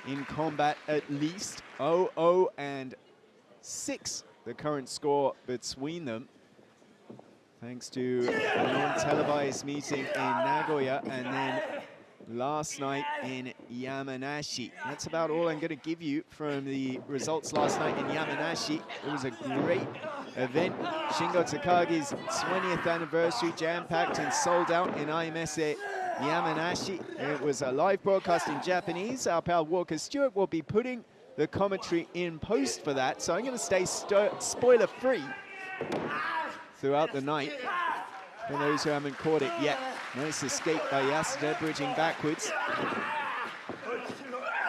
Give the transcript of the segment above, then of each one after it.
in combat at least. 0-0 and 6, the current score between them. Thanks to a non-televised meeting in Nagoya and then last night in Yamanashi. That's about all I'm going to give you from the results last night in Yamanashi. It was a great event. Shingo Takagi's 20th anniversary, jam-packed and sold out in IMSA Yamanashi. It was a live broadcast in Japanese. Our pal Walker Stewart will be putting the commentary in post for that, so I'm going to stay spoiler-free throughout the night for those who haven't caught it yet. Nice escape by Yasuda, bridging backwards.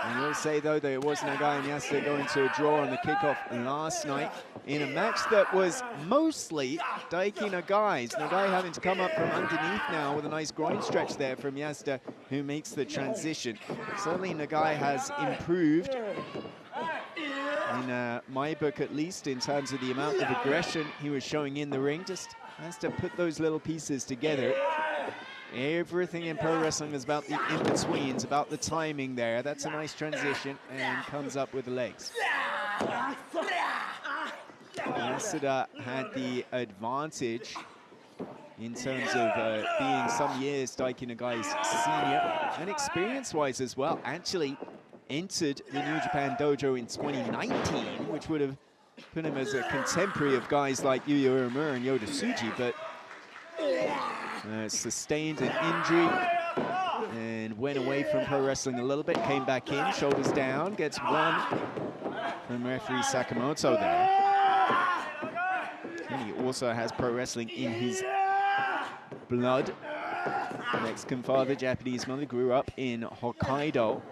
And we'll say, though, that it was Nagai and Yasuda going to a draw on the kickoff last night in a match that was mostly Daiki Nagai's. Nagai having to come up from underneath now with a nice groin stretch there from Yasuda, who makes the transition. Certainly Nagai has improved, in my book at least, in terms of the amount of aggression he was showing in the ring. Just has to put those little pieces together. Everything in pro wrestling is about the in-betweens, about the timing there. That's a nice transition, and comes up with the legs. Yasuda had the advantage in terms of being some years Daiki Nagai's senior, and experience-wise as well. Actually entered the New Japan Dojo in 2019, which would have put him as a contemporary of guys like Yuya Uemura and Yoda Tsuji, but sustained an injury and went away from pro wrestling a little bit, came back in, shoulders down, gets one from referee Sakamoto there. And he also has pro wrestling in his blood. Mexican father, Japanese mother, grew up in Hokkaido.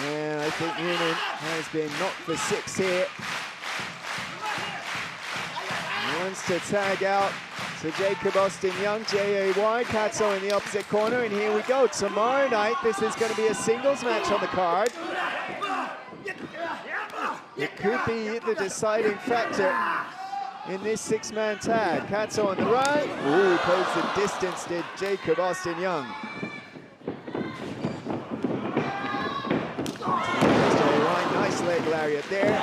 Yeah, I think Newman has been knocked for 6 here. He wants to tag out to Jacob Austin Young, J-A-Y, Kato in the opposite corner, and here we go. Tomorrow night, this is going to be a singles match on the card. It could be the deciding factor in this 6-man tag. Kato on the right. Ooh, closed the distance, did Jacob Austin Young. Nice leg lariat there.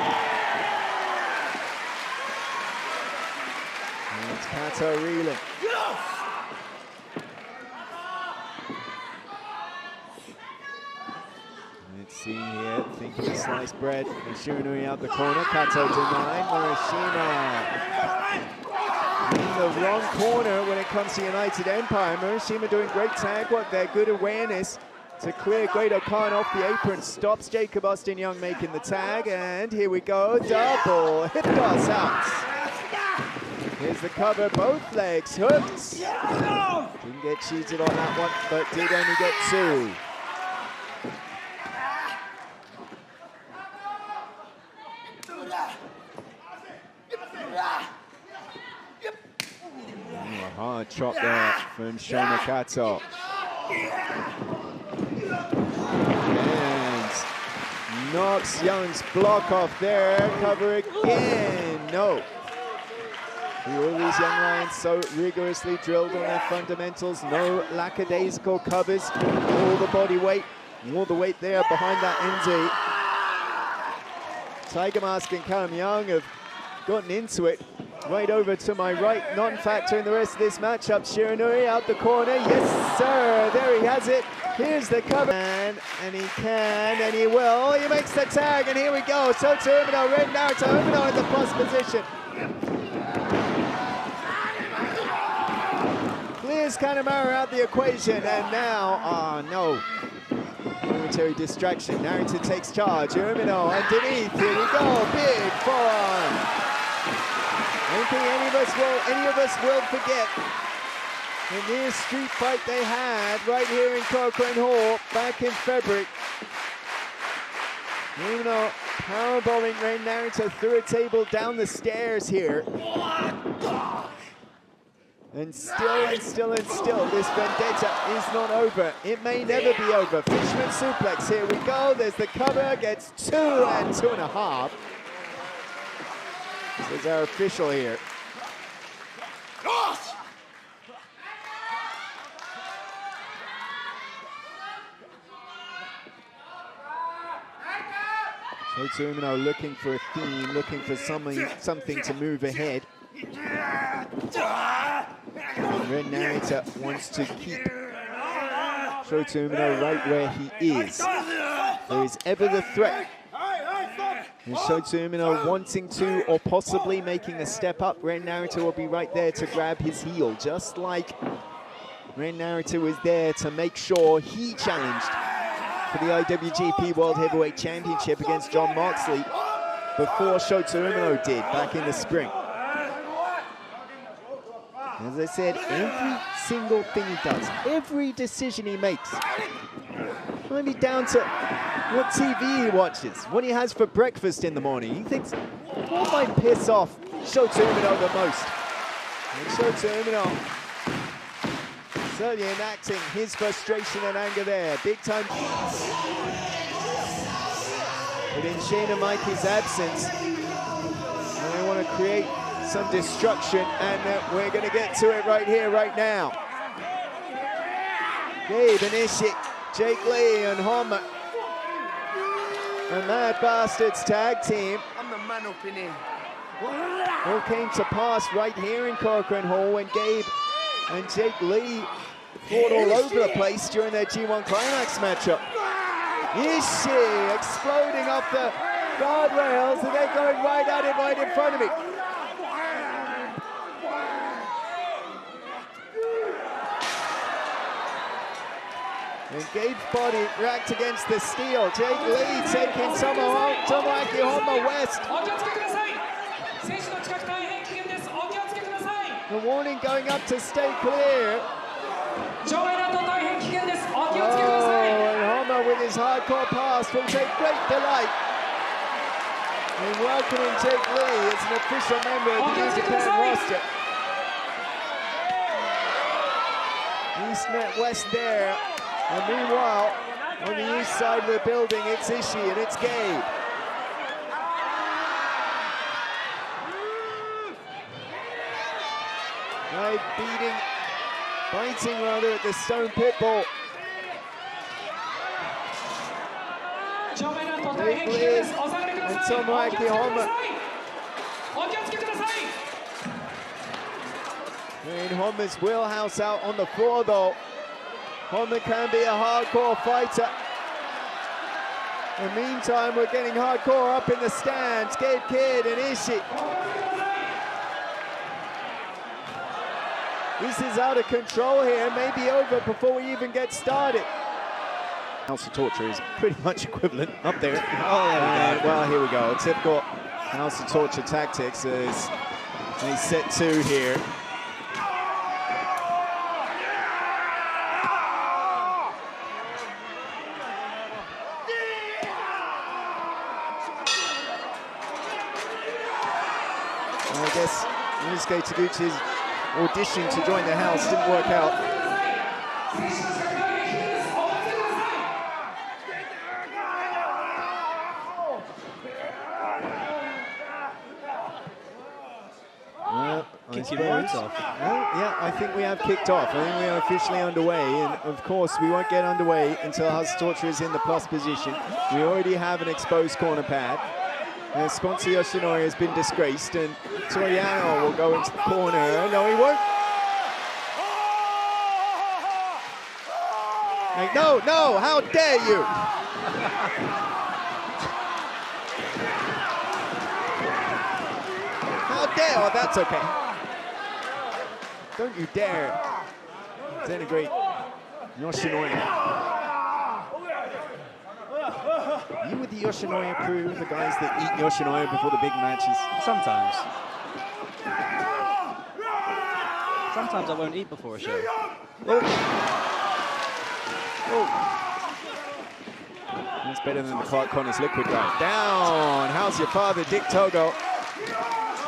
And Kato reeling. Let's see here, thinking of sliced bread. Ishii out the corner, Kato denied. Murashima in the wrong corner when it comes to United Empire. Murashima doing great tag work there, good awareness to clear Great Khan off the apron, stops Jacob Austin Young making the tag, and here we go, double hip toss out. Here's the cover, both legs hooked. Didn't get cheated on that one, but did only get 2. A hard chop there from Shoma Kato. And knocks Young's block off there. Cover again. No. All these young lions so rigorously drilled on their fundamentals. No lackadaisical covers. All the body weight. All the weight there behind that NZ. Tiger Mask and Callum Young have gotten into it. Right over to my right, non-factor in the rest of this matchup. Shiranui out the corner. Yes, sir. There he has it. Here's the cover. And he can, and he will. He makes the tag, and here we go. Shota Umino, red Narita. Umino in the plus position. Clears Kanemaru out the equation, and now, oh no. Momentary distraction. Narita takes charge. Umino underneath. Here we go. Big forearm. I don't think any of us will forget the near street fight they had right here in Korakuen Hall back in February. Umino powerballing Ray Narita through a table down the stairs here. And still, this vendetta is not over. It may never be over. Fisherman suplex, here we go. There's the cover, gets 2 and 2.5. This is our official here. Shota Umino looking for a theme, looking for something to move ahead. Red Narita wants to keep Shota Umino right where he is. There is ever the threat. And Shota Umino wanting to, or possibly making a step up, Red Narita will be right there to grab his heel, just like Red Narita was there to make sure he challenged for the IWGP World Heavyweight Championship against John Moxley before Shota Umino did back in the spring. As I said, every single thing he does, every decision he makes, might be down to what TV he watches, what he has for breakfast in the morning. He thinks, what might piss off Shota Umino the most? And Shota Umino certainly enacting his frustration and anger there, big time. But in Shane Mikey's absence, they want to create some destruction, and we're going to get to it right here, right now. Gabe and Ishii, Jake Lee and Honma, a Mad Bastards tag team. I'm the man up in here. All came to pass right here in Corcoran Hall when Gabe and Jake Lee fought all over the place during their G1 Climax matchup. Ishii exploding off the guardrails, and they're going right at it right in front of me. And Gabe's body racked against the steel. Jake Lee taking Tomoaki Honma West. The warning going up to stay clear. Oh, and Honma with his hardcore pass will take great delight in welcoming Jake Lee as an official member of the New Japan roster. East met West there. And meanwhile, on the east side of the building, it's Ishii and it's Gabe. Right, biting rather at the stone pit ball. Jake Lee and Tomoaki Honma. In Honma's wheelhouse out on the floor though. Honma can be a hardcore fighter. In the meantime, we're getting hardcore up in the stands. Gabe Kidd and Ishii. This is out of control here. Maybe over before we even get started. House of Torture is pretty much equivalent up there. Well, here we go. Typical House of Torture tactics as they set two here. I guess Ryusuke Taguchi's audition to join the house didn't work out. I think we have kicked off. I think we are officially underway, and of course we won't get underway until House of Torture is in the plus position. We already have an exposed corner pad. Sponsor Yoshinori has been disgraced, and Yano will go into the corner. No, he won't. Like, no, how dare you? How dare, oh, that's okay. Don't you dare denigrate Yoshinori. You with the Yoshinori crew, the guys that eat Yoshinori before the big matches? Sometimes. Sometimes I won't eat before a show. Oh. That's better than the Clark Connors liquid diet. Down. How's your father, Dick Togo?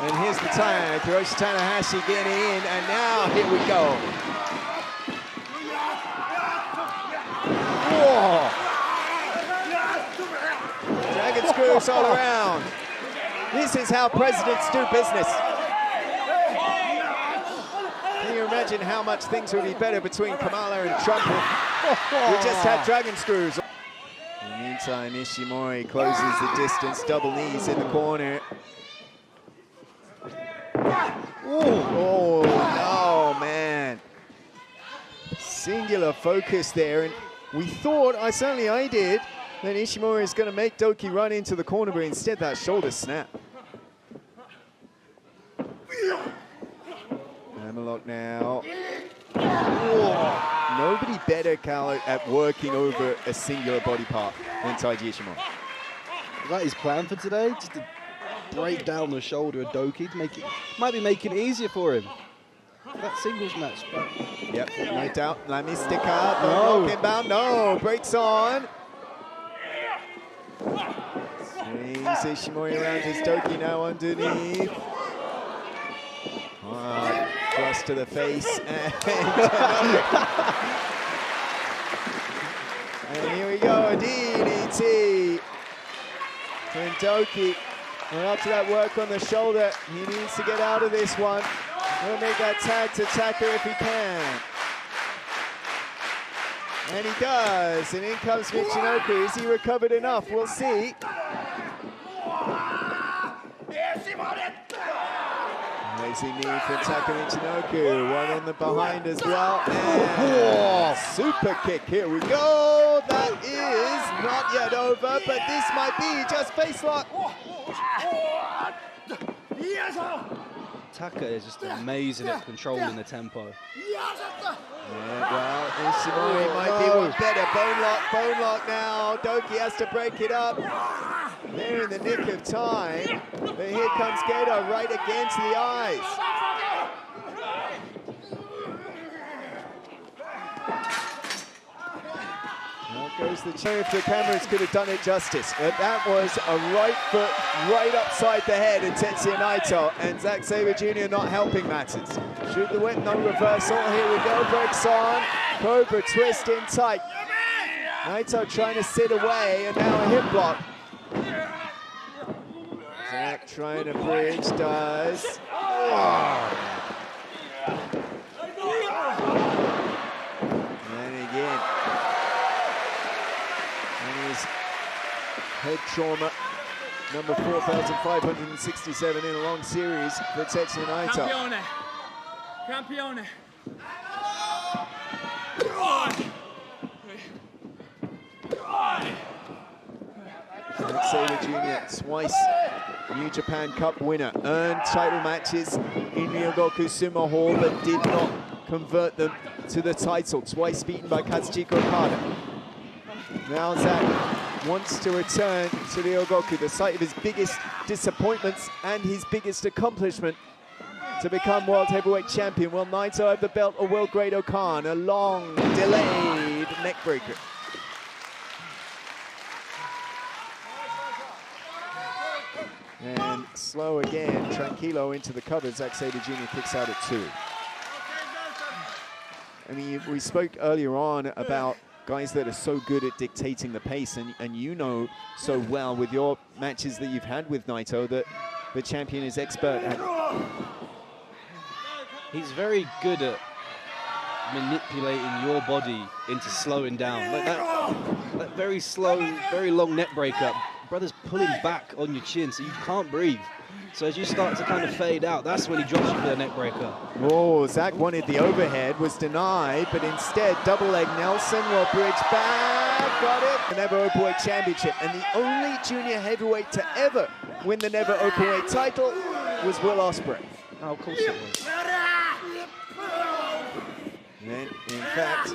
And here's the tag. Hiroshi Tanahashi getting in, and now here we go. Whoa. Dragon screws all around. This is how presidents do business. Can you imagine how much things would be better between Kamala and Trump? We just had dragon screws. In the meantime, Ishimori closes the distance, double knees in the corner. Oh, no, man. Singular focus there, and we thought, certainly I did, that Ishimori is going to make Doki run into the corner, but instead that shoulder snap. Hammerlock now. Oh, nobody better, Cal, at working over a singular body part than Taiji Ishimori. Is that his plan for today? Just to break down the shoulder of Doki to make it, might be making it easier for him. That singles match. But yep, no doubt. La Mystica, no. Inbound, no, breaks on. Swings Ishimori around his Doki now underneath. Thrust to the face, and here we go, a DDT. And Doki, and after that work on the shoulder, he needs to get out of this one. He'll make that tag to Taka if he can. And he does, and in comes Michinoku. Is he recovered enough? We'll see. Amazing knee for Taka Michinoku. One on the behind as well. And super kick. Here we go. That is not yet over, but this might be just face lock. Taka is just amazing at controlling the tempo. Yeah, well, Ishimori might be one better. Bone lock now. Doki has to break it up. They're in the nick of time. But here comes Gato right against the eyes. There goes the chair. If the cameras could have done it justice. But that was a right foot right upside the head of Tetsuya Naito, and Zack Sabre Jr. not helping matters. Shoot the whip, no reversal. Here we go, breaks on. Cobra twist in tight. Naito trying to sit away, and now a hip block. Zack trying to bridge, does. Oh. And again. And his head trauma, number 4,567 in a long series for Tetsuya Naito. Campione. Zack Sabre Jr., twice New Japan Cup winner, earned title matches in Ryogoku Sumo Hall, but did not convert them to the title. Twice beaten by Kazuchika Okada. Now Zack wants to return to Ryogoku, the site of his biggest disappointments and his biggest accomplishment, to become World Heavyweight Champion. Will Naito have the belt or will Great Khan? A long, delayed neckbreaker. And slow again, Tranquilo into the cover. Zack Sabre Jr. kicks out at 2. I mean, we spoke earlier on about guys that are so good at dictating the pace, and you know so well with your matches that you've had with Naito that the champion is expert at. He's very good at manipulating your body into slowing down. Like that very slow, very long neck breakup. Brother's pulling back on your chin so you can't breathe. So as you start to kind of fade out, that's when he drops you for the neck breaker. Oh, Zack wanted the overhead, was denied, but instead double leg Nelson will bridge back, got it. The Never Openweight Championship, and the only junior heavyweight to ever win the Never Openweight title was Will Ospreay. Oh, of course it was. And then, in fact,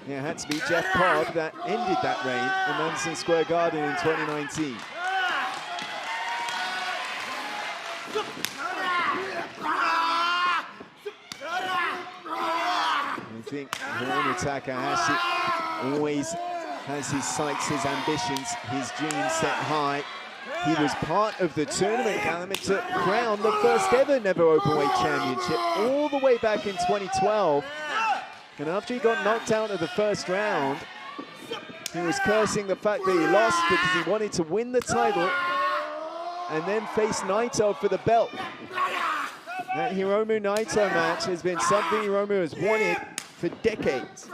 it had to be Jeff Cobb that ended that reign in Madison Square Garden in 2019. I think Hiromu Takahashi always has his sights, his ambitions, his dreams set high. He was part of the tournament, Callum, to crown the first ever Never Openweight Championship all the way back in 2012. And after he got knocked out of the first round, he was cursing the fact that he lost because he wanted to win the title and then face Naito for the belt. That Hiromu Naito match has been something Hiromu has wanted for decades.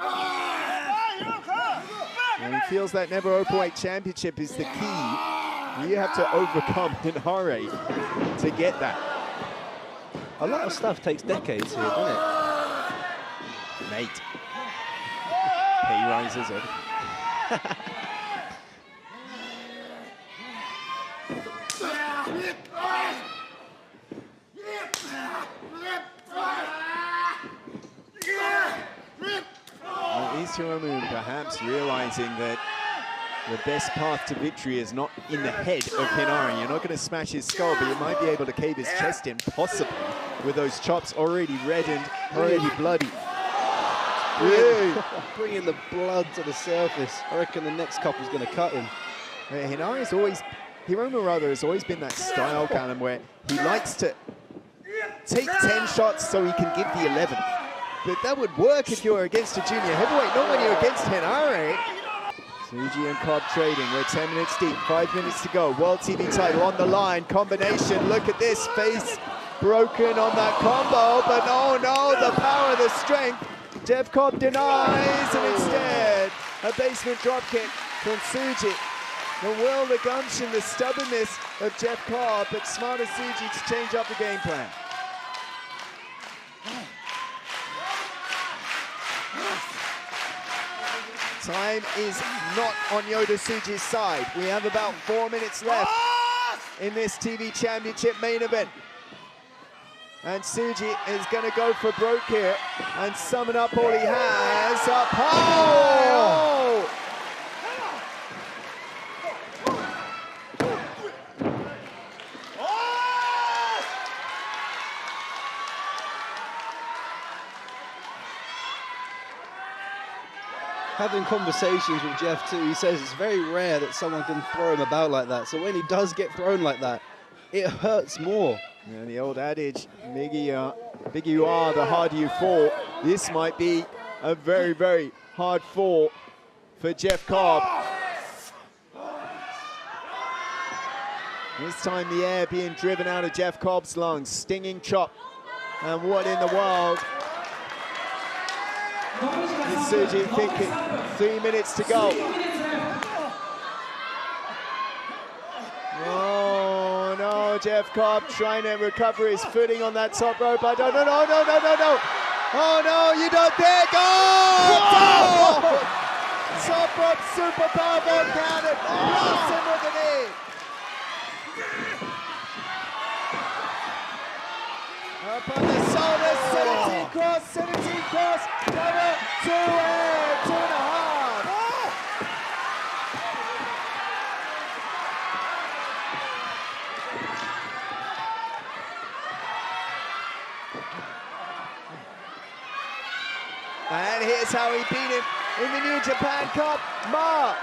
And he feels that never openweight championship is the key. You have to overcome Hinare to get that. A lot of stuff takes decades here, doesn't it? Mate. Pay rises. Ishii perhaps realizing that the best path to victory is not in the head of Hinare. You're not going to smash his skull, but you might be able to cave his chest in, possibly, with those chops already reddened, already bloody. Bringing the blood to the surface. I reckon the next couple's going to cut him. Hinare's always, Hiromu rather, has always been that style, Callum, where he likes to take 10 shots so he can give the 11th. But that would work if you were against a junior heavyweight, not when you're against Hinare. Tsuji and Cobb trading. We're 10 minutes deep, 5 minutes to go. World TV title on the line. Combination. Look at this. Face broken on that combo. But oh no, the power, the strength. Jeff Cobb denies, and instead a basement dropkick from Tsuji. The will, the gumption, the stubbornness of Jeff Cobb, but smarter Tsuji to change up the game plan. Time is not on Yoda Tsuji's side. We have about 4 minutes left in this TV Championship main event. And Tsuji is going to go for broke here and summon up all he has. Up high! Oh! Having conversations with Jeff too, he says it's very rare that someone can throw him about like that. So when he does get thrown like that, it hurts more. And the old adage, bigger you are, the harder you fall. This might be a very, very hard fall for Jeff Cobb. This time the air being driven out of Jeff Cobb's lungs. Stinging chop. And what in the world? Tsuji thinking 3 minutes to go. Oh no, Jeff Cobb trying to recover his footing on that top rope. I don't know, no. Oh no, you don't dare go! Oh! Top rope super powerbomb counted. Blasts him with the knee. Up on the shoulder, 17 cross, cover, 2 and 2.5. And here's how he beat him in the New Japan Cup. No!